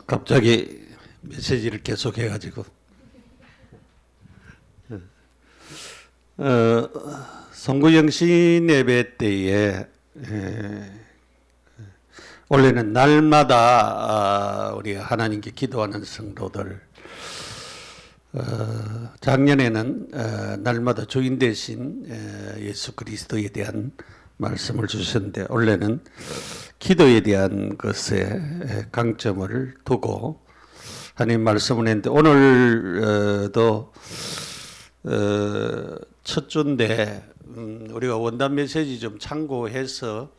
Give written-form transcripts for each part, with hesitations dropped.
갑자기 메시지를 계속 해가지고 송구영신 예배 때에 원래는 날마다 우리가 하나님께 기도하는 성도들, 작년에는 날마다 주인 되신 예수 그리스도에 대한 말씀을 주셨는데, 원래는 기도에 대한 것에 강점을 두고 하나님 말씀을 했는데, 오늘도 첫 주인데 우리가 원단 메시지 좀 참고해서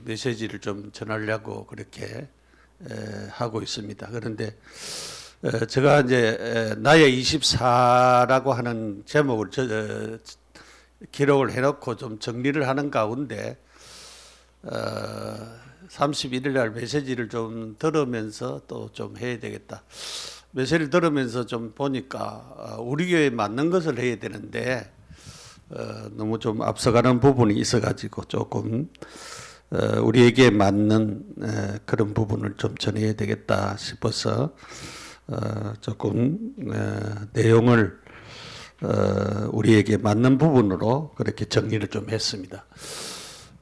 메시지를 좀 전하려고 그렇게 하고 있습니다. 그런데 제가 이제 나의 24라고 하는 제목을 기록을 해놓고 좀 정리를 하는 가운데 31일 날 메시지를 좀 들으면서 또 좀 해야 되겠다. 메시지를 들으면서 좀 보니까 우리 교회에 맞는 것을 해야 되는데 너무 좀 앞서가는 부분이 있어가지고 조금 우리에게 맞는 그런 부분을 좀 전해야 되겠다 싶어서 조금 내용을 우리에게 맞는 부분으로 그렇게 정리를 좀 했습니다.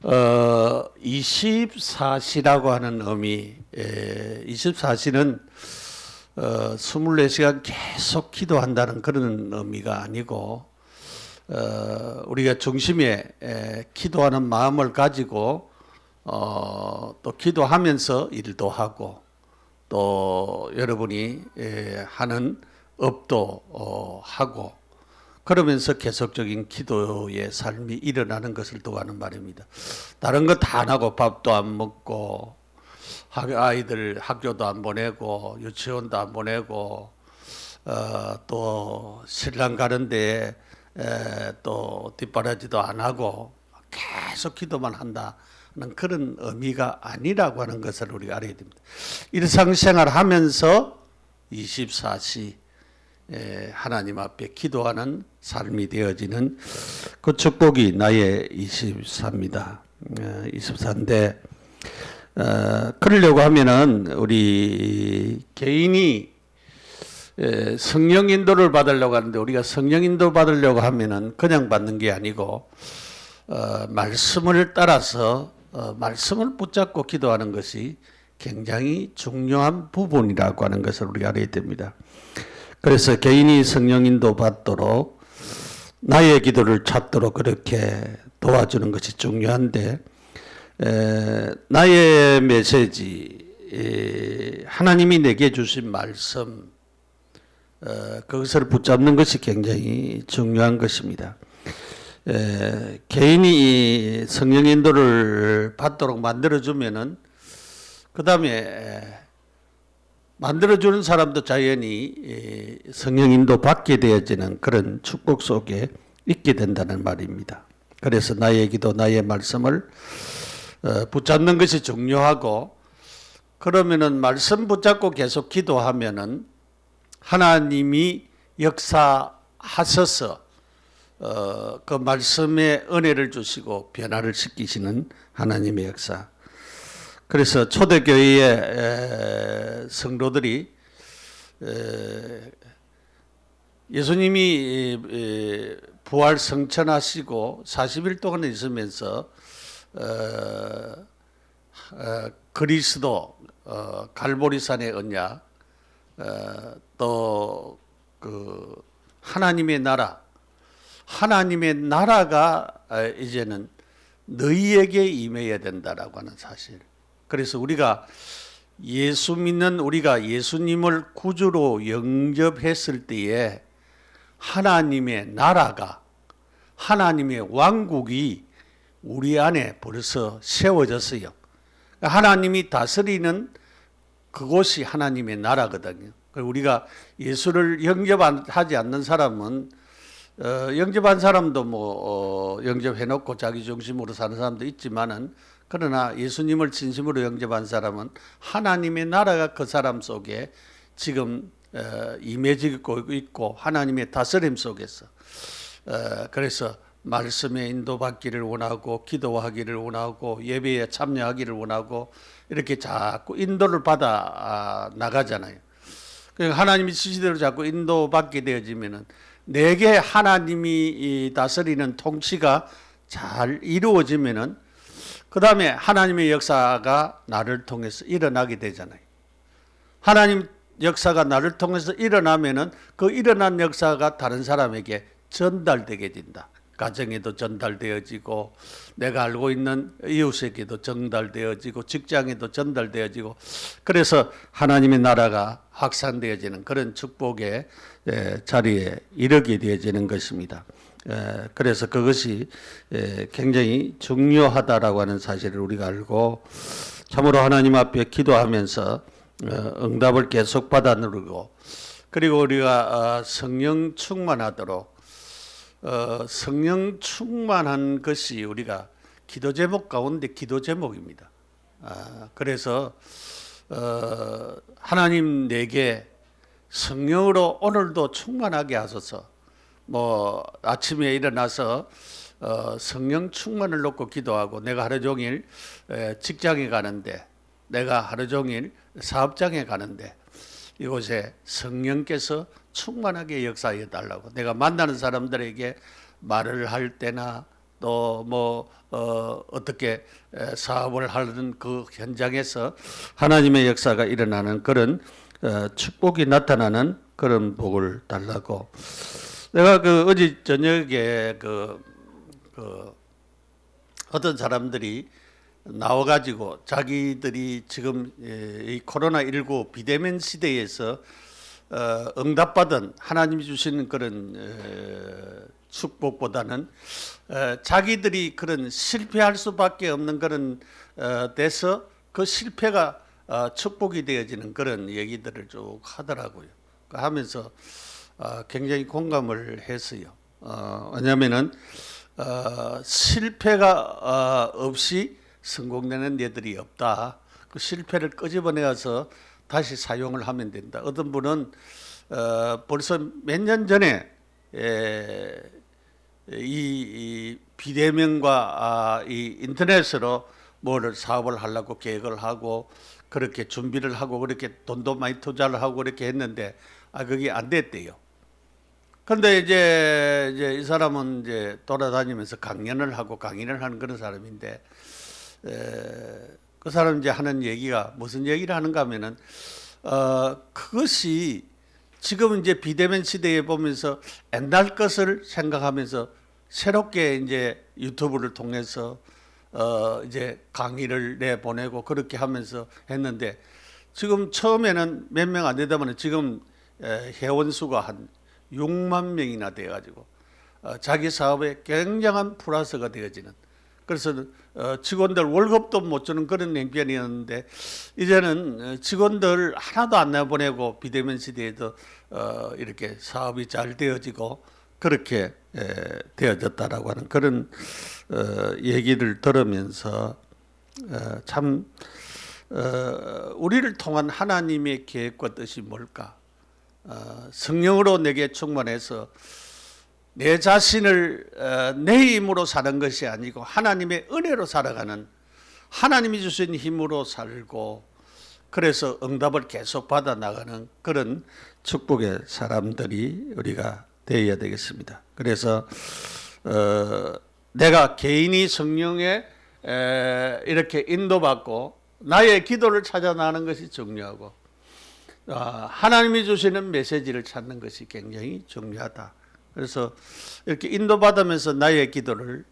24시라고 하는 의미, 24시는 24시간 계속 기도한다는 그런 의미가 아니고, 우리가 중심에 기도하는 마음을 가지고 또 기도하면서 일도 하고, 또 여러분이 하는 업도 하고, 그러면서 계속적인 기도의 삶이 일어나는 것을 도하는 말입니다. 다른 거 다 안 하고 밥도 안 먹고 아이들 학교도 안 보내고 유치원도 안 보내고 또 신랑 가는데 또 뒷바라지도 안 하고 계속 기도만 한다는 그런 의미가 아니라고 하는 것을 우리가 알아야 됩니다. 일상생활 하면서 24시 하나님 앞에 기도하는 삶이 되어지는 그 축복이 나의 24입니다. 24인데 그러려고 하면은 우리 개인이 성령 인도를 받으려고 하는데, 우리가 성령 인도 받으려고 하면은 그냥 받는 게 아니고 말씀을 따라서 말씀을 붙잡고 기도하는 것이 굉장히 중요한 부분이라고 하는 것을 우리가 알아야 됩니다. 그래서 개인이 성령 인도 받도록 나의 기도를 찾도록 그렇게 도와주는 것이 중요한데, 나의 메시지, 하나님이 내게 주신 말씀, 그것을 붙잡는 것이 굉장히 중요한 것입니다. 개인이 성령 인도를 받도록 만들어주면은 그 다음에 만들어주는 사람도 자연히 성령 인도 받게 되어지는 그런 축복 속에 있게 된다는 말입니다. 그래서 나의 기도, 나의 말씀을 붙잡는 것이 중요하고, 그러면은 말씀 붙잡고 계속 기도하면은 하나님이 역사하셔서 그 말씀에 은혜를 주시고 변화를 시키시는 하나님의 역사. 그래서 초대교회의 성도들이 예수님이 부활 성천하시고 40일 동안 있으면서 그리스도 갈보리산의 언약, 또 그 하나님의 나라가 이제는 너희에게 임해야 된다라고 하는 사실. 그래서 우리가 예수 믿는 우리가 예수님을 구주로 영접했을 때에 하나님의 나라가, 하나님의 왕국이 우리 안에 벌써 세워졌어요. 하나님이 다스리는 그곳이 하나님의 나라거든요. 우리가 예수를 영접하지 않는 사람은 영접한 사람도 영접해놓고 자기 중심으로 사는 사람도 있지만은, 그러나 예수님을 진심으로 영접한 사람은 하나님의 나라가 그 사람 속에 지금 임해지고 있고 하나님의 다스림 속에서 그래서 말씀에 인도받기를 원하고 기도하기를 원하고 예배에 참여하기를 원하고 이렇게 자꾸 인도를 받아 나가잖아요. 그러니까 하나님이 지시대로 자꾸 인도받게 되어지면은 내게 하나님이 다스리는 통치가 잘 이루어지면은 그 다음에 하나님의 역사가 나를 통해서 일어나게 되잖아요. 하나님 역사가 나를 통해서 일어나면은 그 일어난 역사가 다른 사람에게 전달되게 된다. 가정에도 전달되어지고 내가 알고 있는 이웃에게도 전달되어지고 직장에도 전달되어지고 그래서 하나님의 나라가 확산되어지는 그런 축복의 자리에 이르게 되어지는 것입니다. 그래서 그것이 굉장히 중요하다라고 하는 사실을 우리가 알고 참으로 하나님 앞에 기도하면서 응답을 계속 받아 누르고 그리고 우리가 성령 충만하도록 성령 충만한 것이 우리가 기도 제목 가운데 기도 제목입니다. 그래서 하나님 내게 성령으로 오늘도 충만하게 하소서. 뭐 아침에 일어나서 성령 충만을 놓고 기도하고 내가 하루 종일 직장에 가는데 내가 하루 종일 사업장에 가는데 이곳에 성령께서 충만하게 역사해 달라고 내가 만나는 사람들에게 말을 할 때나 또 뭐 어떻게 사업을 하는 그 현장에서 하나님의 역사가 일어나는 그런 축복이 나타나는 그런 복을 달라고 내가 어제 저녁에 어떤 사람들이 나와가지고 자기들이 지금 이 코로나19 비대면 시대에서 응답받은 하나님이 주시는 그런 축복보다는 자기들이 그런 실패할 수밖에 없는 그런 데서 그 실패가 축복이 되어지는 그런 얘기들을 쭉 하더라고요. 하면서 굉장히 공감을 했어요. 왜냐하면은 실패가 없이 성공되는 예들이 없다. 그 실패를 끄집어내어서 다시 사용을 하면 된다. 어떤 분은 벌써 몇 년 전에 이 비대면과 이 인터넷으로 뭐를 사업을 하려고 계획을 하고 그렇게 준비를 하고 그렇게 돈도 많이 투자를 하고 그렇게 했는데 그게 안 됐대요. 그런데 이제 이 사람은 이제 돌아다니면서 강연을 하고 강의를 하는 그런 사람인데 그 사람 이제 하는 얘기가 무슨 얘기를 하는가 하면은 그것이 지금 이제 비대면 시대에 보면서 옛날 것을 생각하면서 새롭게 이제 유튜브를 통해서 이제 강의를 내보내고 그렇게 하면서 했는데 지금 처음에는 몇 명 안 되다 보니 지금 회원 수가 한 6만 명이나 돼가지고 자기 사업에 굉장한 플러스가 되어지는 그래서 직원들 월급도 못 주는 그런 형편이었는데 이제는 직원들 하나도 안 내보내고 비대면 시대에도 이렇게 사업이 잘 되어지고 그렇게 되어졌다라고 하는 그런 얘기를 들으면서 참 우리를 통한 하나님의 계획과 뜻이 뭘까? 성령으로 내게 충만해서 내 자신을 내 힘으로 사는 것이 아니고 하나님의 은혜로 살아가는 하나님이 주신 힘으로 살고 그래서 응답을 계속 받아 나가는 그런 축복의 사람들이 우리가 되어야 되겠습니다. 그래서 내가 개인이 성령에 이렇게 인도받고 나의 기도를 찾아 나가는 것이 중요하고 하나님이 주시는 메시지를 찾는 것이 굉장히 중요하다. 그래서 이렇게 인도받으면서 나의 기도를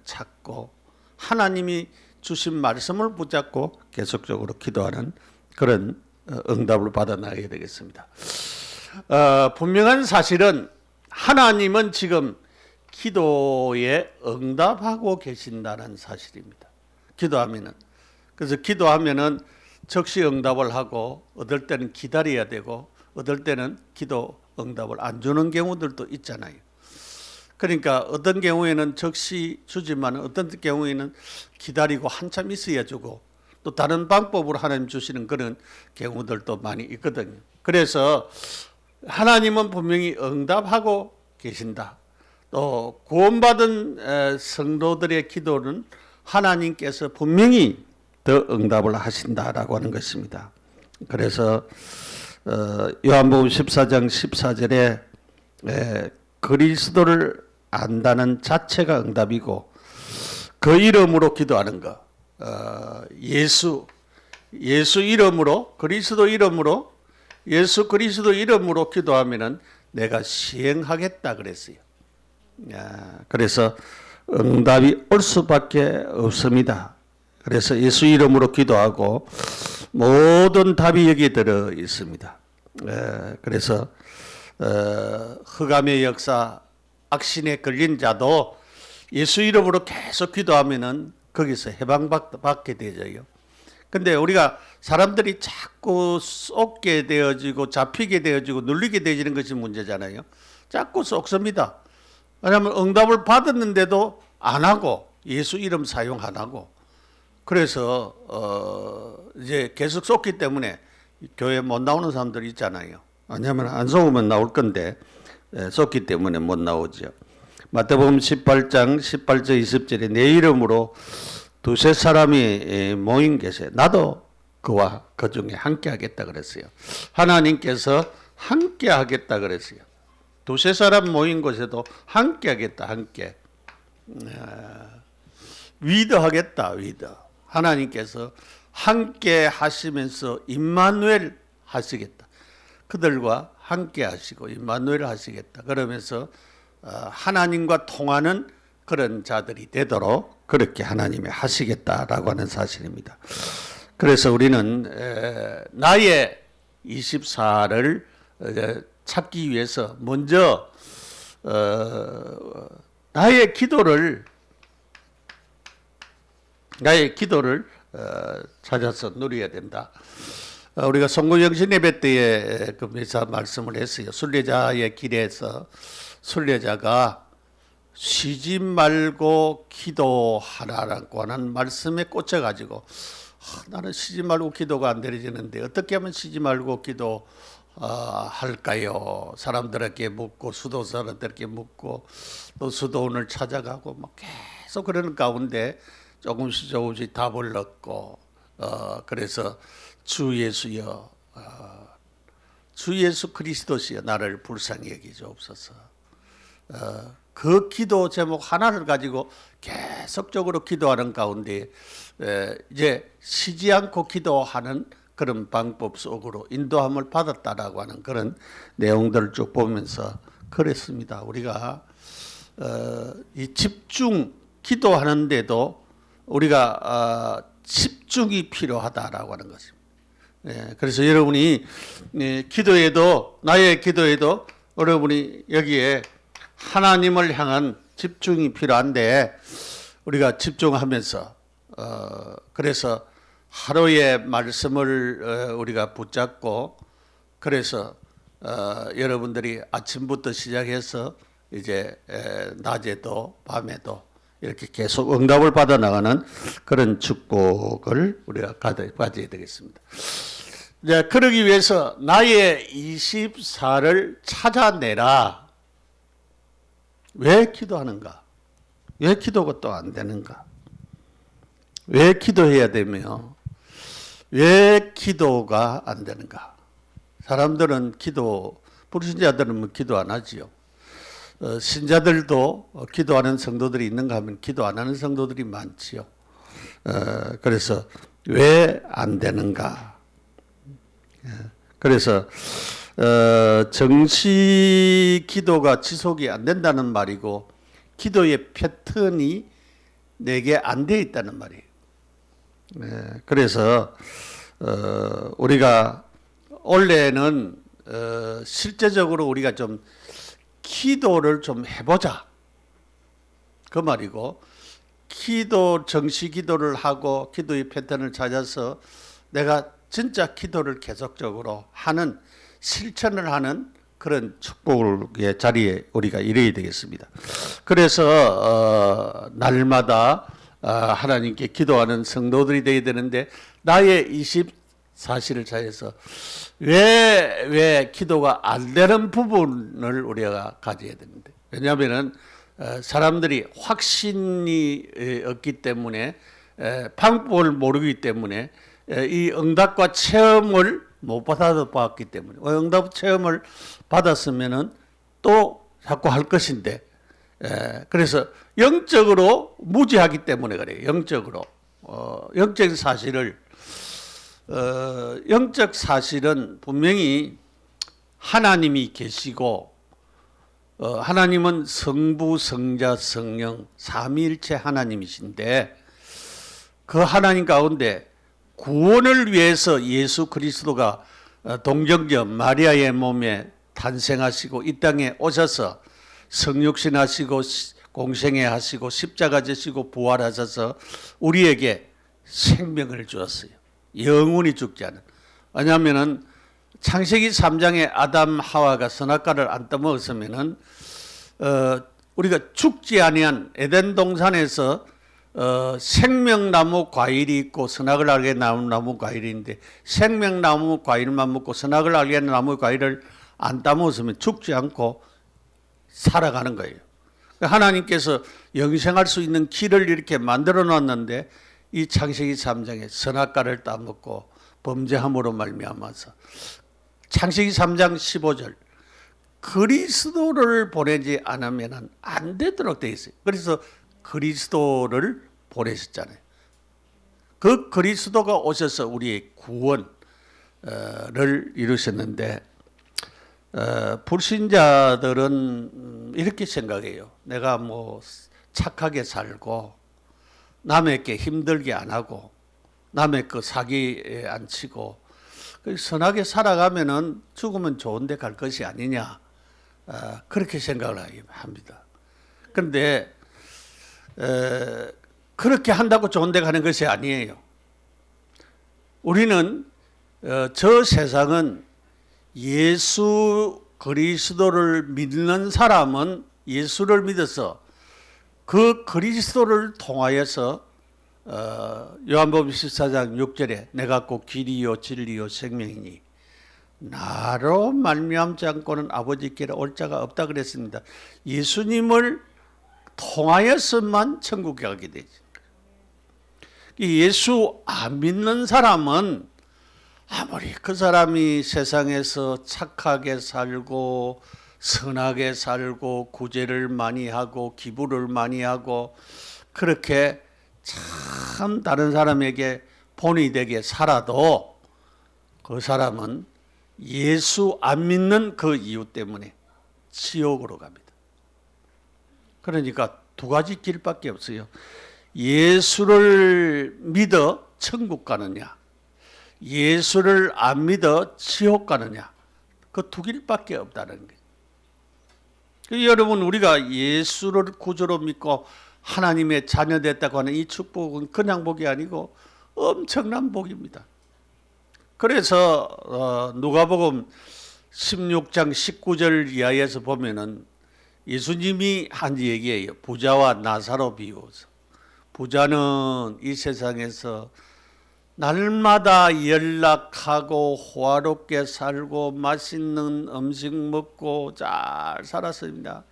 찾고 하나님이 주신 말씀을 붙잡고 계속적으로 기도하는 그런 응답을 받아 나가야 되겠습니다. 분명한 사실은 하나님은 지금 기도에 응답하고 계신다는 사실입니다. 기도하면은 그래서 기도하면은 즉시 응답을 하고 어떨 때는 기다려야 되고 어떨 때는 기도 응답을 안 주는 경우들도 있잖아요. 그러니까 어떤 경우에는 즉시 주지만 어떤 경우에는 기다리고 한참 있어야 주고 또 다른 방법으로 하나님 주시는 그런 경우들도 많이 있거든요. 그래서 하나님은 분명히 응답하고 계신다. 또 구원받은 성도들의 기도는 하나님께서 분명히 더 응답을 하신다라고 하는 것입니다. 그래서 요한복음 14장 14절에 그리스도를 안다는 자체가 응답이고 그 이름으로 기도하는 것, 예수 이름으로, 그리스도 이름으로, 예수 그리스도 이름으로 기도하면은 내가 시행하겠다 그랬어요. 그래서 응답이 올 수밖에 없습니다. 그래서 예수 이름으로 기도하고 모든 답이 여기에 들어 있습니다. 그래서 흑암의 역사, 악신에 걸린 자도 예수 이름으로 계속 기도하면은 거기서 해방받게 되죠. 근데 우리가 사람들이 자꾸 쏟게 되어지고 잡히게 되어지고 눌리게 되어지는 것이 문제잖아요. 자꾸 쏟습니다. 왜냐하면 응답을 받았는데도 안 하고 예수 이름 사용 안 하고 그래서 이제 계속 쏟기 때문에 교회 못 나오는 사람들이 있잖아요. 왜냐하면 안 쏟으면 나올 건데 쏟기 때문에 못 나오죠. 마태복음 18장 18절 20절에 내 이름으로 두세 사람이 모인 곳에 나도 그와 그 중에 함께 하겠다 그랬어요. 하나님께서 함께 하겠다 그랬어요. 두세 사람 모인 곳에도 함께 하겠다. 함께 위더하겠다. 위더. 하나님께서 함께 하시면서 임마누엘 하시겠다. 그들과 함께 하시고 임마누엘 하시겠다. 그러면서 하나님과 통하는 그런 자들이 되도록 그렇게 하나님이 하시겠다라고 하는 사실입니다. 그래서 우리는 나의 24를 찾기 위해서 먼저 나의 기도를 찾아서 누려야 된다. 우리가 송구영신 예배 때에 그 미사 말씀을 했어요. 순례자의 길에서 순례자가 쉬지 말고 기도하라라고 하는 말씀에 꽂혀가지고 나는 쉬지 말고 기도가 안 되어지는데 어떻게 하면 쉬지 말고 기도 할까요? 사람들에게 묻고 수도사람들에게 묻고 또 수도원을 찾아가고 막 계속 그러는 가운데 조금씩 답을 얻고 그래서 주 예수여 주 예수 그리스도시여 나를 불쌍히 여기시옵소서. 그 기도 제목 하나를 가지고 계속적으로 기도하는 가운데 이제 쉬지 않고 기도하는 그런 방법 속으로 인도함을 받았다라고 하는 그런 내용들을 쭉 보면서 그랬습니다. 우리가 이 집중 기도하는데도 우리가 집중이 필요하다라고 하는 것입니다. 그래서 여러분이 기도에도 나의 기도에도 여러분이 여기에 하나님을 향한 집중이 필요한데 우리가 집중하면서 그래서 하루의 말씀을 우리가 붙잡고 그래서 여러분들이 아침부터 시작해서 이제 낮에도 밤에도 이렇게 계속 응답을 받아 나가는 그런 축복을 우리가 가져야 되겠습니다. 이제 그러기 위해서 나의 24를 찾아내라. 왜 기도하는가? 왜 기도가 또 안 되는가? 왜 기도해야 되며 왜 기도가 안 되는가? 사람들은 불신자들은 기도 안 하지요. 신자들도 기도하는 성도들이 있는가 하면 기도 안 하는 성도들이 많지요. 그래서 왜 안 되는가? 그래서 정시 기도가 지속이 안 된다는 말이고 기도의 패턴이 내게 안 돼 있다는 말이에요. 그래서 우리가 원래는 실제적으로 우리가 좀 기도를 좀 해보자 그 말이고 정시 기도를 하고 기도의 패턴을 찾아서 내가 진짜 기도를 계속적으로 하는 실천을 하는 그런 축복의 자리에 우리가 이래야 되겠습니다. 그래서 날마다 하나님께 기도하는 성도들이 되어야 되는데 나의 24시를 차해서 왜 기도가 안 되는 부분을 우리가 가져야 되는데 왜냐하면 사람들이 확신이 없기 때문에 방법을 모르기 때문에 이 응답과 체험을 못 받아봤기 때문에 응답 체험을 받았으면은 또 자꾸 할 것인데 그래서 영적으로 무지하기 때문에 그래요. 영적으로 영적 사실을 영적 사실은 분명히 하나님이 계시고 하나님은 성부, 성자, 성령 삼위일체 하나님이신데 그 하나님 가운데 구원을 위해서 예수 그리스도가 동정녀 마리아의 몸에 탄생하시고 이 땅에 오셔서 성육신하시고 공생애 하시고 십자가 지시고 부활하셔서 우리에게 생명을 주었어요. 영원히 죽지 않은. 왜냐하면은 창세기 3장에 아담 하와가 선악과를 안 떠먹었으면은 우리가 죽지 아니한 에덴 동산에서 생명나무 과일이 있고 선악을 알게 하는 나무 과일인데 생명나무 과일만 먹고 선악을 알게 하는 나무 과일을 안 따먹었으면 죽지 않고 살아가는 거예요. 하나님께서 영생할 수 있는 길을 이렇게 만들어 놨는데 이 창세기 3장에 선악과를 따먹고 범죄함으로 말미암아서 창세기 3장 15절 그리스도를 보내지 않으면 안 되도록 되어 있어요. 그래서 그리스도를 보내셨잖아요. 그 그리스도가 오셔서 우리의 구원을 이루셨는데 불신자들은 이렇게 생각해요. 내가 뭐 착하게 살고 남에게 힘들게 안 하고 남의 그 사기에 안 치고 선하게 살아가면은 죽으면 좋은 데 갈 것이 아니냐 그렇게 생각을 합니다. 그런데 그렇게 한다고 좋은 데 가는 것이 아니에요. 우리는 저 세상은 예수 그리스도를 믿는 사람은 예수를 믿어서 그 그리스도를 통하여서 요한복음 14장 6절에 내가 곧 길이요 진리요 생명이니 나로 말미암지 않고는 아버지께로 올 자가 없다 그랬습니다. 예수님을 통하여서만 천국에 가게 되지. 예수 안 믿는 사람은 아무리 그 사람이 세상에서 착하게 살고 선하게 살고 구제를 많이 하고 기부를 많이 하고 그렇게 참 다른 사람에게 본이 되게 살아도 그 사람은 예수 안 믿는 그 이유 때문에 지옥으로 갑니다. 그러니까 두 가지 길밖에 없어요. 예수를 믿어 천국 가느냐, 예수를 안 믿어 지옥 가느냐, 그 두 길밖에 없다는 거예요. 여러분 우리가 예수를 구주로 믿고 하나님의 자녀 됐다고 하는 이 축복은 그냥 복이 아니고 엄청난 복입니다. 그래서 누가복음 16장 19절 이하에서 보면은 예수님이 한 얘기예요. 부자와 나사로 비유어서 부자는 이 세상에서 날마다 연락하고 호화롭게 살고 맛있는 음식 먹고 잘 살았습니다.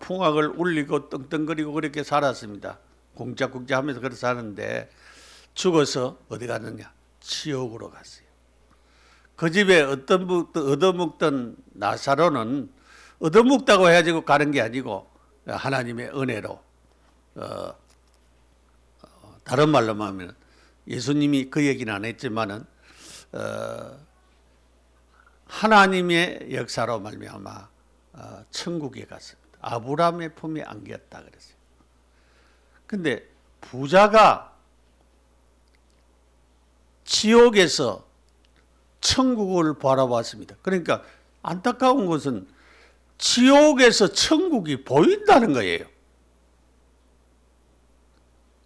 풍악을 울리고 떵떵거리고 그렇게 살았습니다. 공짜공짜 하면서 그렇게 사는데 죽어서 어디 갔느냐? 지옥으로 갔어요. 그 집에 얻어먹던 나사로는 얻어먹다고 해가지고 가는 게 아니고 하나님의 은혜로 다른 말로 하면 예수님이 그 얘기는 안 했지만은 하나님의 역사로 말미암아 천국에 갔습니다. 아브라함의 품에 안겼다 그랬어요. 근데 부자가 지옥에서 천국을 바라봤습니다. 그러니까 안타까운 것은 지옥에서 천국이 보인다는 거예요.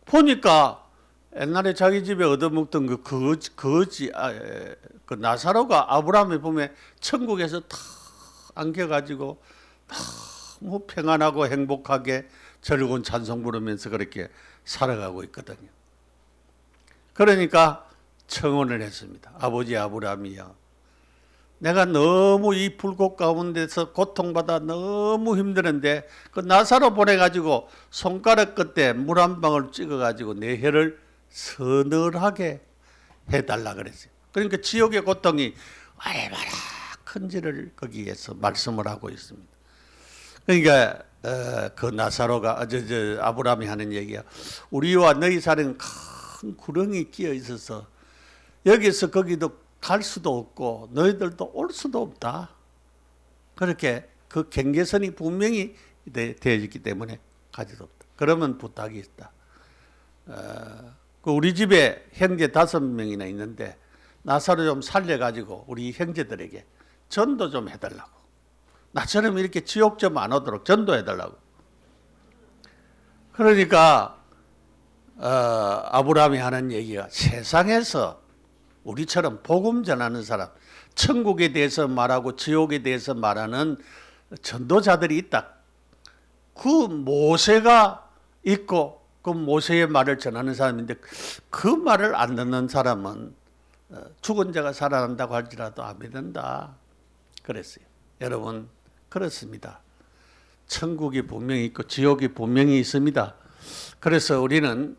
보니까 옛날에 자기 집에 얻어먹던 그 나사로가 아브라함의 품에 천국에서 탁 안겨가지고 너무 평안하고 행복하게 즐거운 찬송 부르면서 그렇게 살아가고 있거든요. 그러니까 청혼을 했습니다. 아버지 아브라함이여, 내가 너무 이 불꽃 가운데서 고통받아 너무 힘드는데 그 나사로 보내가지고 손가락 끝에 물 한 방울 찍어가지고 내 혀를 서늘하게 해달라 그랬어요. 그러니까 지옥의 고통이 얼마나 큰지를 거기에서 말씀을 하고 있습니다. 그러니까 그 나사로가 아브라함이 하는 얘기야. 우리와 너희 사이는 큰 구렁이 끼어 있어서 여기서 거기도 갈 수도 없고 너희들도 올 수도 없다. 그렇게 그 경계선이 분명히 되어있기 때문에 갈 수도 없다. 그러면 부탁이 있다. 우리 집에 형제 5명이나 있는데 나사로 좀 살려가지고 우리 형제들에게 전도 좀 해달라고. 나처럼 이렇게 지옥 좀 안 오도록 전도해달라고. 그러니까 아브라함이 하는 얘기가 세상에서 우리처럼 복음 전하는 사람, 천국에 대해서 말하고 지옥에 대해서 말하는 전도자들이 있다. 그 모세가 있고 그 모세의 말을 전하는 사람인데 그 말을 안 듣는 사람은 죽은 자가 살아난다고 할지라도 안 믿는다. 그랬어요. 여러분 그렇습니다. 천국이 분명히 있고 지옥이 분명히 있습니다. 그래서 우리는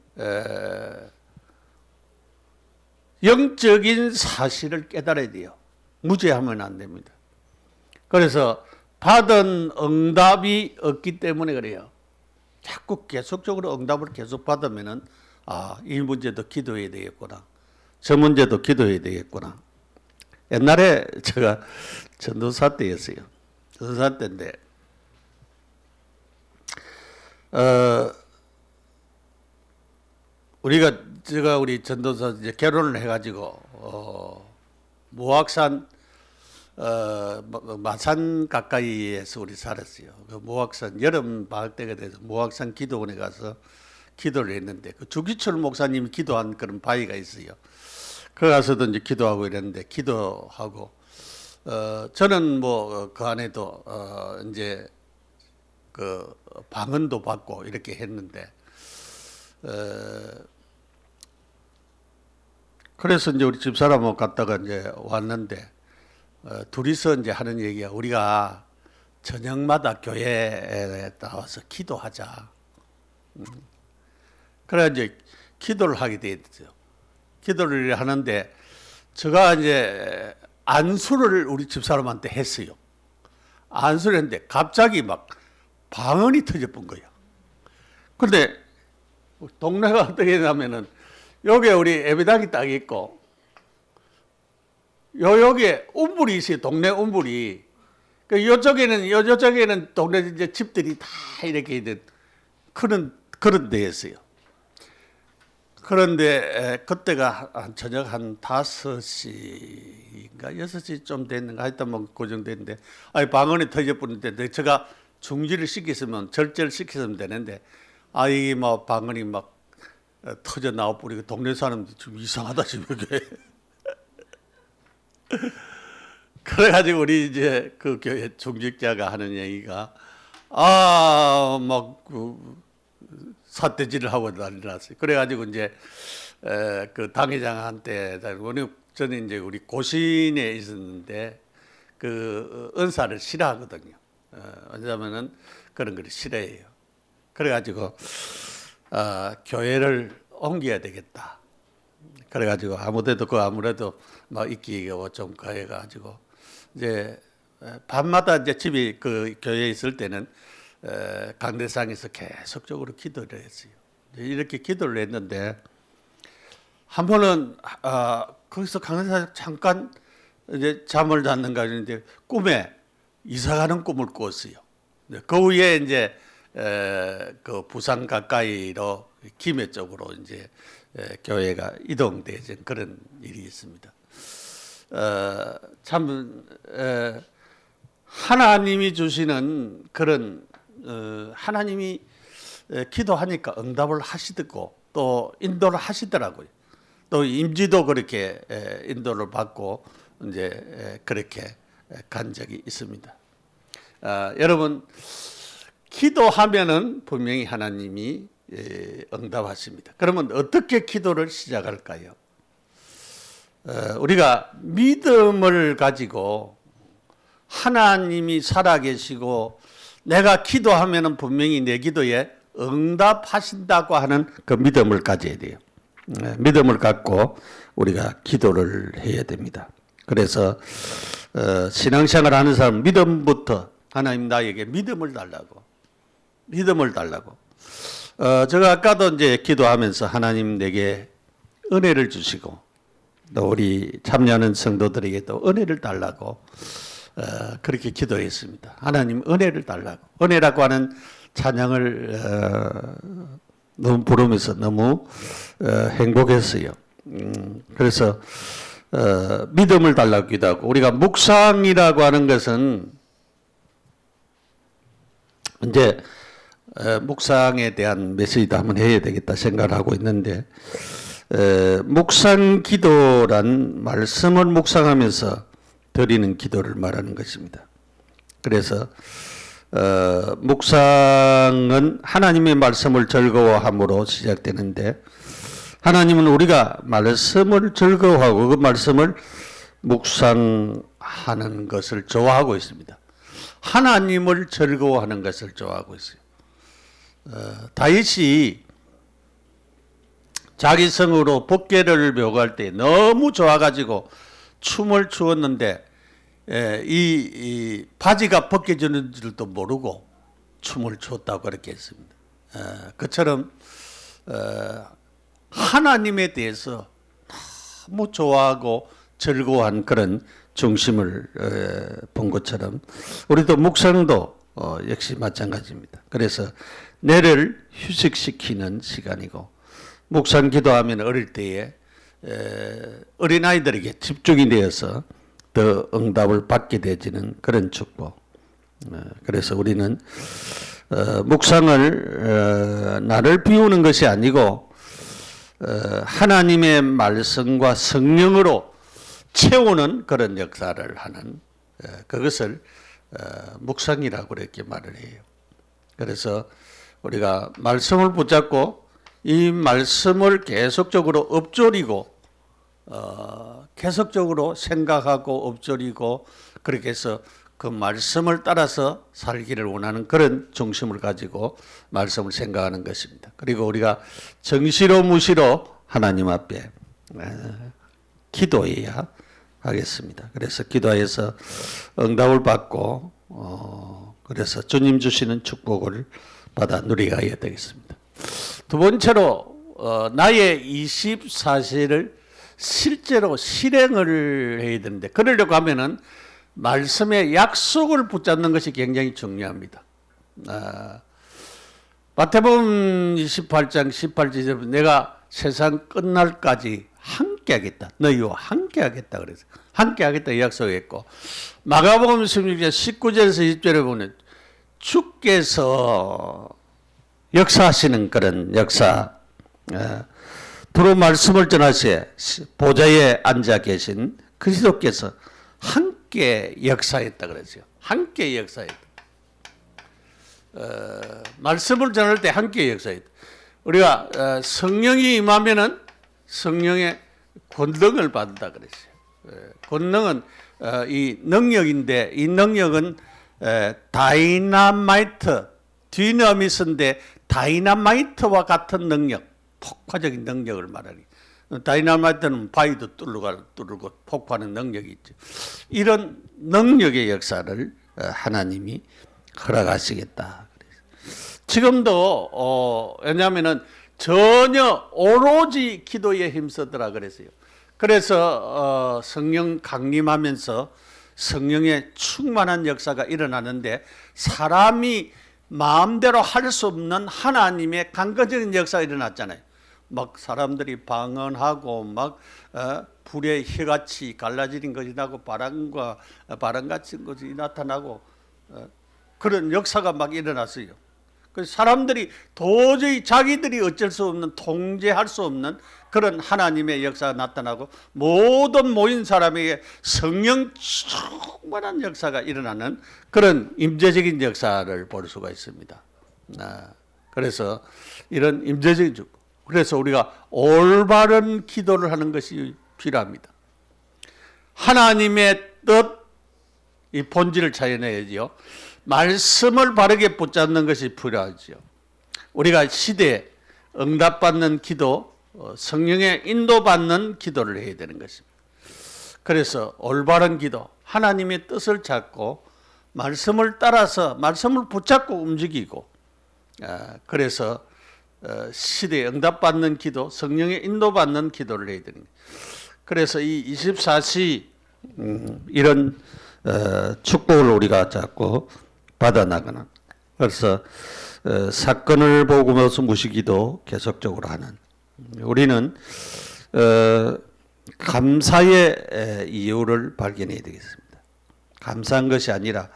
영적인 사실을 깨달아야 돼요. 무죄하면 안 됩니다. 그래서 받은 응답이 없기 때문에 그래요. 자꾸 계속적으로 응답을 계속 받으면은 이 문제도 기도해야 되겠구나. 저 문제도 기도해야 되겠구나. 옛날에 제가 전도사 때였어요. 전도사 때인데 제가 우리 전도사 이제 결혼을 해가지고 모악산 마산 가까이에서 우리 살았어요. 그 모악산 여름 방학 때가 돼서 모악산 기도원에 가서 기도를 했는데 그 주기철 목사님이 기도한 그런 바위가 있어요. 그 가서도 이제 기도하고 이랬는데 기도하고 저는 뭐 그 안에도 이제 그 방언도 받고 이렇게 했는데 그래서 이제 우리 집사람하고 갔다가 이제 왔는데 둘이서 이제 하는 얘기가 우리가 저녁마다 교회에 나와서 기도하자. 그래 이제 기도를 하게 됐어요. 기도를 하는데 제가 이제 안수를 우리 집사람한테 했어요. 안수를 했는데 갑자기 막 방언이 터져본 거예요. 근데 동네가 어떻게 되냐면은 여기에 우리 예배당이 딱 있고 여기에 운불이 있어요. 동네 운불이. 그 요쪽에는 동네 이제 집들이 다 이렇게 있는 그런 데였어요. 그런데 그때가 저녁 한 5시인가 6시 좀 됐는가 하여튼 뭐 고정됐는데 방언이 터져버렸는데 제가 중지를 시켰으면 절제를 시켰으면 되는데 이게 뭐 방언이 막 터져 나와버리고 동네 사람들이 좀 이상하다 지금 이게. 그래가지고 우리 이제 그 교회 중직자가 하는 얘기가 막 삿대질을 하고 난리 났어요. 그래가지고 이제 그 당회장한테 저는 이제 우리 고신에 있었는데 그 은사를 싫어하거든요. 왜냐하면은 그런 걸 싫어해요. 그래가지고 교회를 옮겨야 되겠다. 그래가지고 아무래도 막 있기가 좀 가해가지고 이제 밤마다 이제 집이 그 교회에 있을 때는 강대상에서 계속적으로 기도를 했어요. 이렇게 기도를 했는데 한 번은 거기서 강대상 잠깐 이제 잠을 잤는가 했는데 꿈에 이사가는 꿈을 꿨어요. 그 후에 이제 그 부산 가까이로 김해 쪽으로 이제 교회가 이동되는 그런 일이 있습니다. 참 하나님이 주시는 그런 하나님이 기도하니까 응답을 하시고 또 인도를 하시더라고요. 또 임지도 그렇게 인도를 받고 이제 그렇게 간 적이 있습니다. 여러분 기도하면은 분명히 하나님이 응답하십니다. 그러면 어떻게 기도를 시작할까요? 우리가 믿음을 가지고 하나님이 살아계시고 내가 기도하면은 분명히 내 기도에 응답하신다고 하는 그 믿음을 가져야 돼요. 믿음을 갖고 우리가 기도를 해야 됩니다. 그래서 신앙생활 하는 사람 믿음부터 하나님 나에게 믿음을 달라고 제가 아까도 이제 기도하면서 하나님 내게 은혜를 주시고 또 우리 참여하는 성도들에게도 은혜를 달라고 그렇게 기도했습니다. 하나님 은혜를 달라고. 은혜라고 하는 찬양을 너무 부르면서 너무 행복했어요. 그래서 믿음을 달라고 기도하고 우리가 묵상이라고 하는 것은 이제 묵상에 대한 메시지도 한번 해야 되겠다 생각을 하고 있는데 묵상 기도란 말씀을 묵상하면서 드리는 기도를 말하는 것입니다. 그래서 묵상은 하나님의 말씀을 즐거워함으로 시작되는데 하나님은 우리가 말씀을 즐거워하고 그 말씀을 묵상하는 것을 좋아하고 있습니다. 하나님을 즐거워하는 것을 좋아하고 있어요. 다윗이 자기 성으로 법궤를 묘할 때 너무 좋아가지고 춤을 추었는데 이 바지가 벗겨지는 줄도 모르고 춤을 추었다고 그렇게 했습니다. 그처럼 하나님에 대해서 너무 좋아하고 즐거워한 그런 중심을 본 것처럼 우리도 묵상도 역시 마찬가지입니다. 그래서 뇌를 휴식시키는 시간이고 묵상 기도하면 어릴 때에 어린아이들에게 집중이 되어서 더 응답을 받게 되지는 그런 축복. 그래서 우리는 묵상을 나를 비우는 것이 아니고 하나님의 말씀과 성령으로 채우는 그런 역사를 하는 그것을 묵상이라고 그렇게 말을 해요. 그래서 우리가 말씀을 붙잡고 이 말씀을 계속적으로 엎조리고 계속적으로 생각하고 엎조리고 그렇게 해서 그 말씀을 따라서 살기를 원하는 그런 중심을 가지고 말씀을 생각하는 것입니다. 그리고 우리가 정시로 무시로 하나님 앞에 기도해야 하겠습니다. 그래서 기도해서 응답을 받고 그래서 주님 주시는 축복을 받아 누리가야 되겠습니다. 두 번째로 나의 24시를 실제로 실행을 해야 되는데 그러려고 하면은 말씀의 약속을 붙잡는 것이 굉장히 중요합니다. 마태복음 28장 18절 내가 세상 끝날까지 함께하겠다. 너희와 함께하겠다 그래서 함께하겠다 약속했고 마가복음 16장 19절에서 20절에 보면 주께서 역사하시는 그런 역사 두루 말씀을 전하시에 보좌에 앉아 계신 그리스도께서 함께 역사했다 그랬어요. 함께 역사했다. 말씀을 전할 때 함께 역사했다. 우리가 성령이 임하면은 성령의 권능을 받는다 그랬어요. 권능은 이 능력인데 이 능력은 다이나마이트, 디너미스인데 다이나마이트와 같은 능력, 폭파적인 능력을 말하니 다이나마이트는 바위도 뚫고 폭파하는 능력이 있죠. 이런 능력의 역사를 하나님이 허락하시겠다. 지금도 왜냐하면은 전혀 오로지 기도에 힘쓰더라 그랬어요. 그래서 성령 강림하면서 성령의 충만한 역사가 일어나는데 사람이 마음대로 할 수 없는 하나님의 강건적인 역사가 일어났잖아요. 막 사람들이 방언하고 막 불의 혀같이 갈라지는 것이 나고 바람같은 것이 나타나고 그런 역사가 막 일어났어요. 그래서 사람들이 도저히 자기들이 어쩔 수 없는 통제할 수 없는 그런 하나님의 역사가 나타나고 모든 모인 사람에게 성령 충만한 역사가 일어나는 그런 임재적인 역사를 볼 수가 있습니다. 그래서 이런 임재적인 그래서 우리가 올바른 기도를 하는 것이 필요합니다. 하나님의 뜻, 이 본질을 찾아내야지요. 말씀을 바르게 붙잡는 것이 필요하죠. 우리가 시대에 응답받는 기도, 성령의 인도받는 기도를 해야 되는 것입니다. 그래서 올바른 기도, 하나님의 뜻을 찾고 말씀을 따라서 말씀을 붙잡고 움직이고, 그래서 시대에 응답받는 기도, 성령의 인도받는 기도를 해야 되는 거예요. 그래서 이 24시 이런 축복을 우리가 자꾸 받아나가는, 그래서 사건을 보고 무시기도 계속적으로 하는, 우리는 감사의 이유를 발견해야 되겠습니다. 감사한 것이 아니라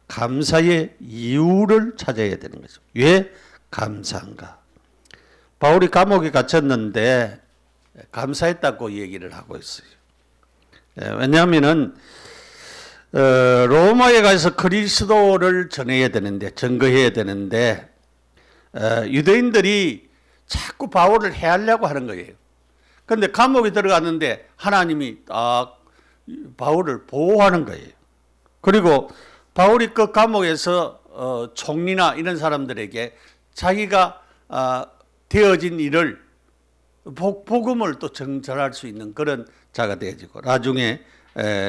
감사의 이유를 찾아야 되는 거죠. 왜 감사한가? 바울이 감옥에 갇혔는데 감사했다고 얘기를 하고 있어요. 왜냐하면은 로마에 가서 그리스도를 전해야 되는데, 증거해야 되는데 유대인들이 자꾸 바울을 해하려고 하는 거예요. 그런데 감옥에 들어갔는데 하나님이 바울을 보호하는 거예요. 그리고 바울이 그 감옥에서 총리나 이런 사람들에게 자기가 되어진 일을 복음을 또 전할 수 있는 그런 자가 되어지고, 나중에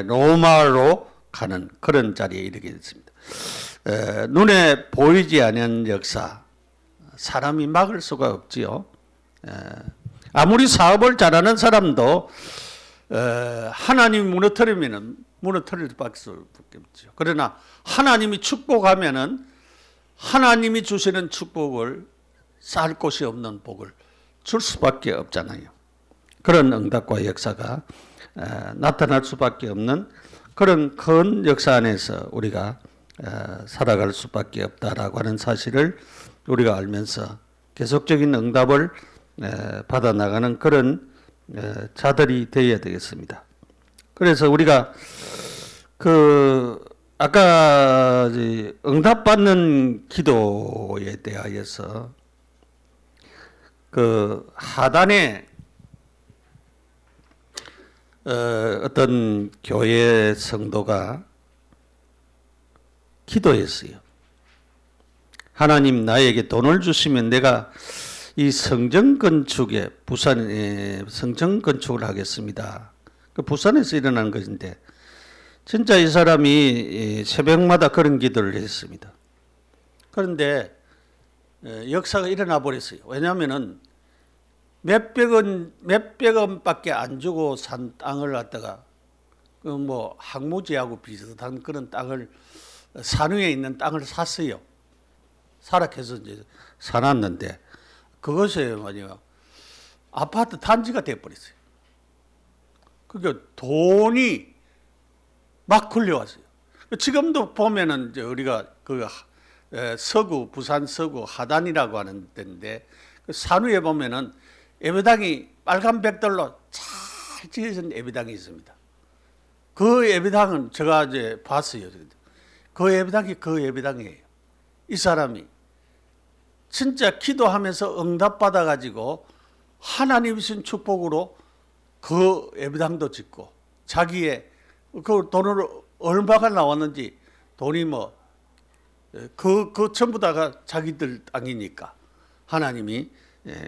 로마로 가는 그런 자리에 이르게 됐습니다. 눈에 보이지 않는 역사, 사람이 막을 수가 없지요. 아무리 사업을 잘하는 사람도 하나님이 무너뜨리면 무너뜨릴 수밖에 없죠. 그러나 하나님이 축복하면은 하나님이 주시는 축복을 쌓을 곳이 없는 복을 줄 수밖에 없잖아요. 그런 응답과 역사가 나타날 수밖에 없는 그런 큰 역사 안에서 우리가 살아갈 수밖에 없다라고 하는 사실을 우리가 알면서 계속적인 응답을 받아나가는 그런 자들이 되어야 되겠습니다. 그래서 우리가 아까 응답받는 기도에 대하여서 하단에 어떤 교회 성도가 기도했어요. 하나님, 나에게 돈을 주시면 내가 이 성전 건축에, 부산에 성전 건축을 하겠습니다. 그 부산에서 일어난 것인데, 진짜 이 사람이 새벽마다 그런 기도를 했습니다. 그런데 역사가 일어나 버렸어요. 왜냐하면은 몇백 원밖에 안 주고 산 땅을 갖다가 항무지하고 비슷한 그런 땅을, 산 위에 있는 땅을 샀어요. 사락해서 이제 사놨는데 그것이 뭐냐, 아파트 단지가 돼버렸어요. 그러니까 돈이 막 굴려왔어요. 지금도 보면은 이제 우리가 부산 서구 하단이라고 하는 데인데, 그 산 위에 보면은 예배당이 빨간 벽돌로 잘 지어진 예배당이 있습니다. 그 예배당은 제가 이제 봤어요. 그 예배당이에요. 이 사람이 진짜 기도하면서 응답받아 가지고 하나님이 주신 축복으로 그 예배당도 짓고, 자기의 그 돈으로 얼마가 나왔는지, 돈이 전부 다가 자기들 땅이니까 하나님이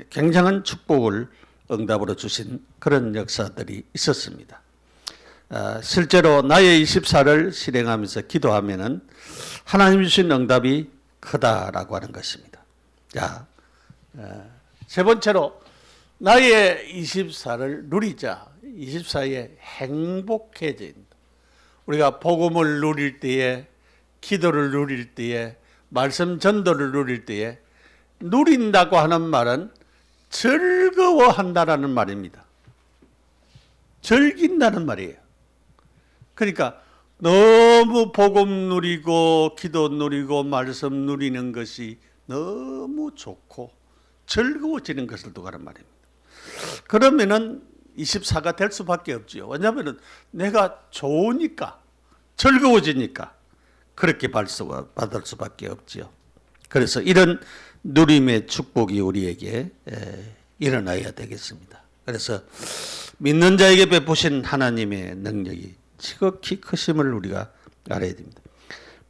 굉장한 축복을 응답으로 주신 그런 역사들이 있었습니다. 실제로 나의 24를 실행하면서 기도하면은 하나님 주신 응답이 크다라고 하는 것입니다. 자, 세 번째로 나의 24를 누리자. 24에 행복해진다. 우리가 복음을 누릴 때에, 기도를 누릴 때에, 말씀 전도를 누릴 때에, 누린다고 하는 말은 즐거워한다라는 말입니다. 즐긴다는 말이에요. 그러니까 너무 복음 누리고 기도 누리고 말씀 누리는 것이 너무 좋고 즐거워지는 것을 두가란 말입니다. 그러면은 24가 될 수밖에 없지요. 왜냐하면 내가 좋으니까, 즐거워지니까 그렇게 받을 수밖에 없지요. 그래서 이런 누림의 축복이 우리에게 일어나야 되겠습니다. 그래서 믿는 자에게 베푸신 하나님의 능력이 지극히 크심을 우리가 알아야 됩니다.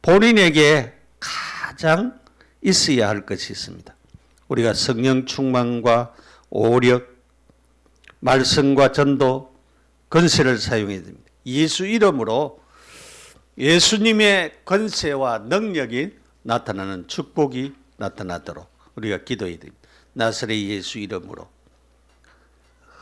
본인에게 가장 있어야 할 것이 있습니다. 우리가 성령 충만과 오력, 말씀과 전도, 권세를 사용해야 됩니다. 예수 이름으로 예수님의 권세와 능력이 나타나는 축복이 나타나도록 우리가 기도해야 됩니다. 나사렛 예수 이름으로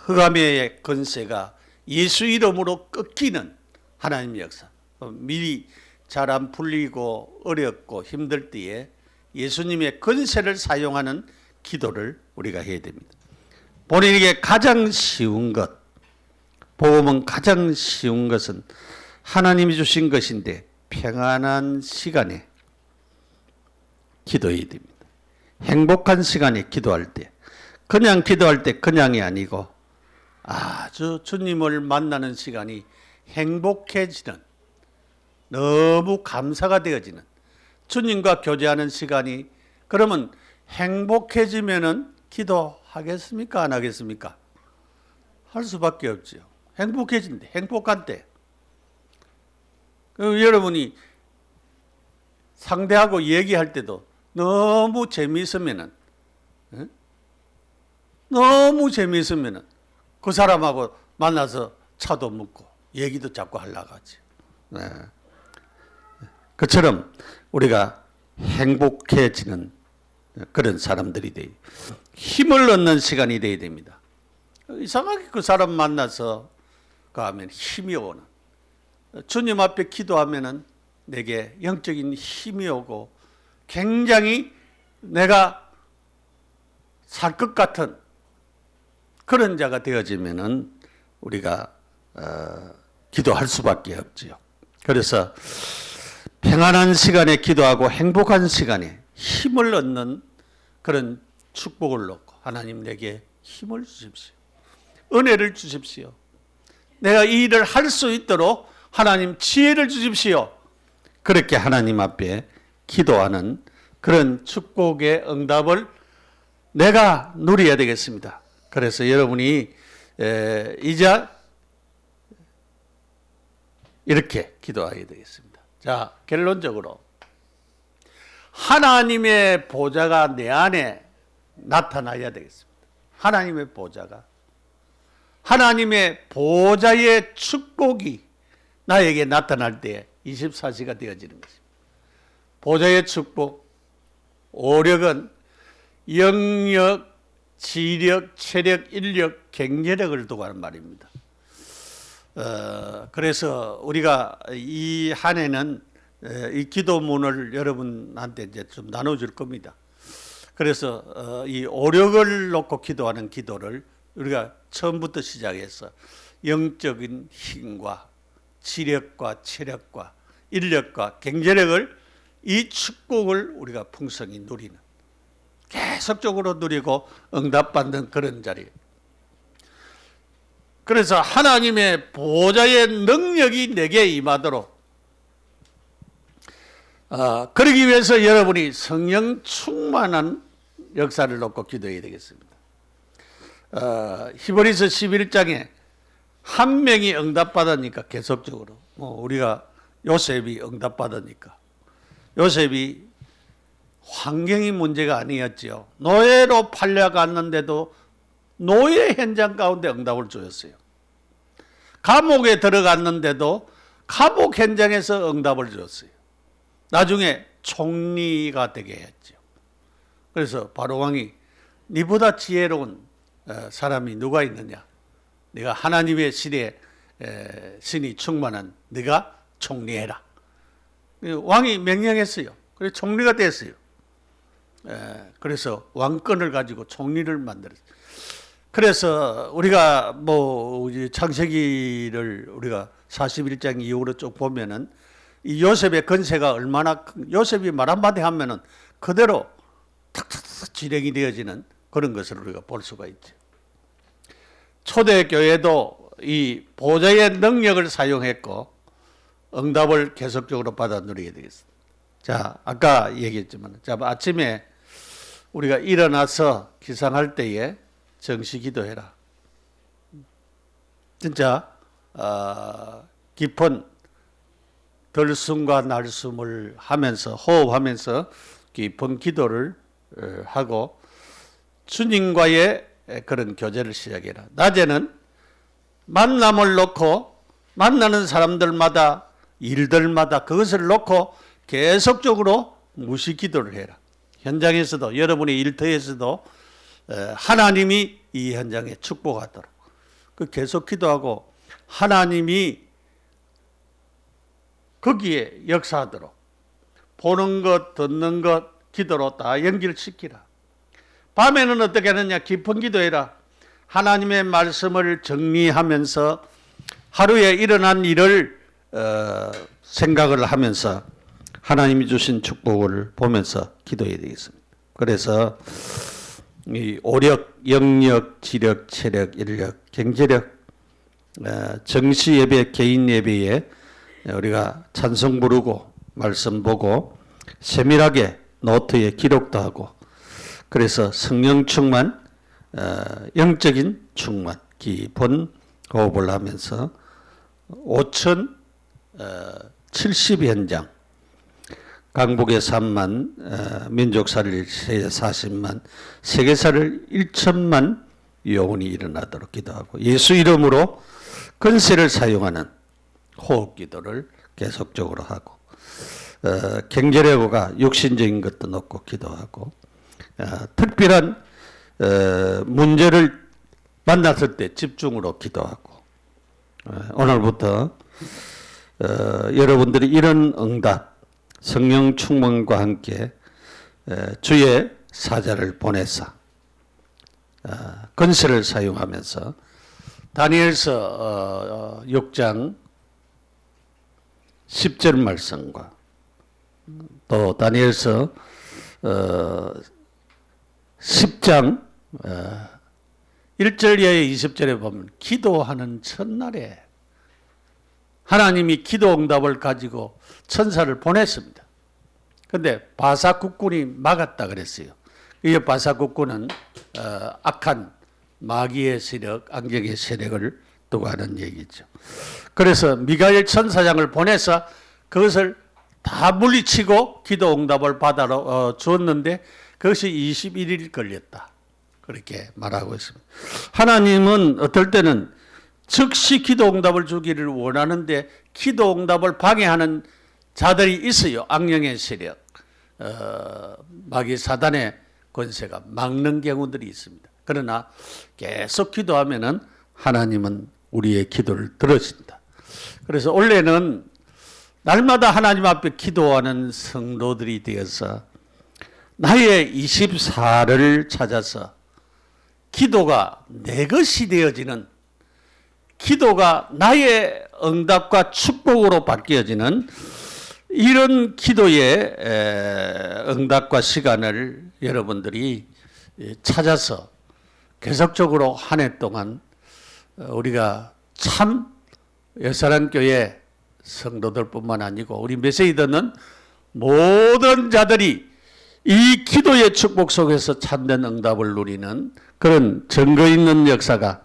흑암의 권세가 예수 이름으로 꺾이는 하나님의 역사. 미리 잘 안 풀리고 어렵고 힘들 때에 예수님의 권세를 사용하는 기도를 우리가 해야 됩니다. 본인에게 가장 쉬운 것, 복음은 가장 쉬운 것은 하나님이 주신 것인데 평안한 시간에 기도해야 됩니다. 행복한 시간에 기도할 때, 그냥 기도할 때 그냥이 아니고 아주 주님을 만나는 시간이 행복해지는, 너무 감사가 되어지는, 주님과 교제하는 시간이, 그러면 행복해지면은 기도하겠습니까? 안 하겠습니까? 할 수밖에 없죠. 행복해진대. 행복한 때. 여러분이 상대하고 얘기할 때도 너무 재미있으면은, 너무 재미있으면은 그 사람하고 만나서 차도 먹고 얘기도 자꾸 하려고 하지. 네. 그처럼 우리가 행복해지는 그런 사람들이 돼요. 힘을 얻는 시간이 돼야 됩니다. 이상하게 그 사람 만나서 가면 힘이 오는, 주님 앞에 기도하면은 내게 영적인 힘이 오고 굉장히 내가 살 것 같은 그런 자가 되어지면은 우리가 기도할 수밖에 없지요. 그래서 평안한 시간에 기도하고 행복한 시간에 힘을 얻는 그런 축복을 놓고, 하나님 내게 힘을 주십시오. 은혜를 주십시오. 내가 이 일을 할 수 있도록 하나님 지혜를 주십시오. 그렇게 하나님 앞에 기도하는 그런 축복의 응답을 내가 누려야 되겠습니다. 그래서 여러분이 이제 이렇게 기도해야 되겠습니다. 자, 결론적으로 하나님의 보좌가 내 안에 나타나야 되겠습니다. 하나님의 보좌가, 하나님의 보좌의 축복이 나에게 나타날 때 24시가 되어지는 것입니다. 보좌의 축복, 오력은 영력, 지력, 체력, 인력, 경제력을 두고 하는 말입니다. 그래서 우리가 이 한 해는 이 기도문을 여러분한테 이제 좀 나눠줄 겁니다. 그래서 이 오력을 놓고 기도하는 기도를 우리가 처음부터 시작해서 영적인 힘과 지력과 체력과 인력과 경제력을, 이 축복을 우리가 풍성히 누리는, 계속적으로 누리고 응답받는 그런 자리예요. 그래서 하나님의 보좌의 능력이 내게 임하도록, 그러기 위해서 여러분이 성령 충만한 역사를 놓고 기도해야 되겠습니다. 히브리서 11장에 한 명이 응답받으니까 계속적으로, 우리가 요셉이 응답받으니까, 요셉이 환경이 문제가 아니었지요. 노예로 팔려갔는데도 노예 현장 가운데 응답을 주었어요. 감옥에 들어갔는데도 감옥 현장에서 응답을 주었어요. 나중에 총리가 되게 했죠. 그래서 바로 왕이 네보다 지혜로운 사람이 누가 있느냐? 네가 하나님의 신이 충만한 네가 총리해라. 왕이 명령했어요. 그래서 총리가 됐어요. 그래서 왕권을 가지고 총리를 만들었어요. 그래서 우리가 창세기를 우리가 41장 이후로 쭉 보면은 이 요셉의 권세가 얼마나 요셉이 말 한마디 하면은 그대로 탁탁탁 진행이 되어지는 그런 것을 우리가 볼 수가 있죠. 초대교회도 이 보좌의 능력을 사용했고 응답을 계속적으로 받아 누리게 되겠습니다. 자, 아까 얘기했지만, 자, 아침에 우리가 일어나서 기상할 때에 정시 기도해라. 진짜 깊은 들숨과 날숨을 하면서 호흡하면서 깊은 기도를 하고 주님과의 그런 교제를 시작해라. 낮에는 만남을 놓고 만나는 사람들마다 일들마다 그것을 놓고 계속적으로 무시 기도를 해라. 현장에서도 여러분의 일터에서도 하나님이 이 현장에 축복하도록 그 계속 기도하고 하나님이 거기에 역사하도록 보는 것 듣는 것 기도로 다 연결시키라. 밤에는 어떻게 하느냐? 깊은 기도해라. 하나님의 말씀을 정리하면서 하루에 일어난 일을 생각을 하면서 하나님이 주신 축복을 보면서 기도해야 되겠습니다. 그래서 이 오력, 영력, 지력, 체력, 인력, 경제력, 정시 예배, 개인 예배에 우리가 찬송 부르고 말씀 보고 세밀하게 노트에 기록도 하고 그래서 성령 충만, 영적인 충만, 깊은 호흡을 하면서 5,070 현장, 강북에 3만, 민족살을 40만, 세계사를 1천만 영혼이 일어나도록 기도하고 예수 이름으로 권세를 사용하는 호흡 기도를 계속적으로 하고 경제력과 육신적인 것도 놓고 기도하고 특별한 문제를 만났을 때 집중으로 기도하고 오늘부터 여러분들이 이런 응답 성령 충만과 함께 주의 사자를 보내서 권세를 사용하면서 다니엘서 6장 10절 말씀과 또 다니엘서 10장 1절 이하의 20절에 보면 기도하는 첫날에 하나님이 기도 응답을 가지고 천사를 보냈습니다. 그런데 바사 국군이 막았다 그랬어요. 이 바사 국군은 악한 마귀의 세력, 악령의 세력을 두고 하는 얘기죠. 그래서 미가엘 천사장을 보내서 그것을 다 물리치고 기도 응답을 받아 주었는데 그것이 21일 걸렸다. 그렇게 말하고 있습니다. 하나님은 어떨 때는 즉시 기도 응답을 주기를 원하는데 기도 응답을 방해하는 자들이 있어요. 악령의 세력, 마귀 사단의 권세가 막는 경우들이 있습니다. 그러나 계속 기도하면은 하나님은 우리의 기도를 들으신다. 그래서 원래는 날마다 하나님 앞에 기도하는 성도들이 되어서 나의 24를 찾아서 기도가 내 것이 되어지는 기도가 나의 응답과 축복으로 바뀌어지는 이런 기도의 응답과 시간을 여러분들이 찾아서 계속적으로 한 해 동안 우리가 참 열사랑교회 성도들뿐만 아니고 우리 메시지들은 모든 자들이 이 기도의 축복 속에서 참된 응답을 누리는 그런 증거 있는 역사가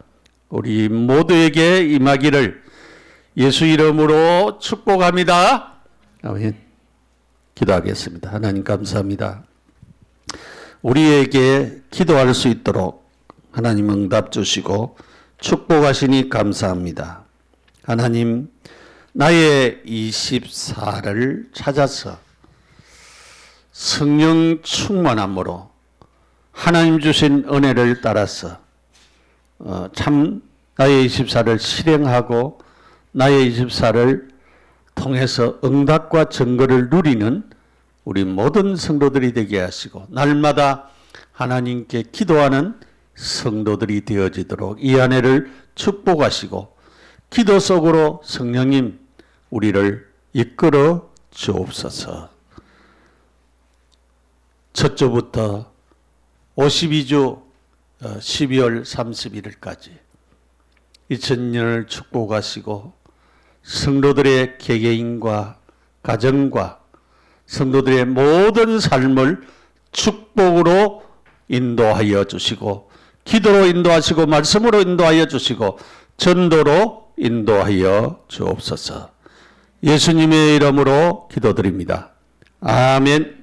우리 모두에게 임하기를 예수 이름으로 축복합니다. 아멘. 기도하겠습니다. 하나님 감사합니다. 우리에게 기도할 수 있도록 하나님 응답 주시고 축복하시니 감사합니다. 하나님, 나의 24를 찾아서 성령 충만함으로 하나님 주신 은혜를 따라서 참 나의 24를 실행하고 나의 24를 통해서 응답과 증거를 누리는 우리 모든 성도들이 되게 하시고 날마다 하나님께 기도하는 성도들이 되어지도록 이 한 해를 축복하시고 기도 속으로 성령님 우리를 이끌어 주옵소서. 첫 주부터 52주 12월 31일까지 2000년을 축복하시고 성도들의 개개인과 가정과 성도들의 모든 삶을 축복으로 인도하여 주시고 기도로 인도하시고 말씀으로 인도하여 주시고 전도로 인도하여 주옵소서. 예수님의 이름으로 기도드립니다. 아멘.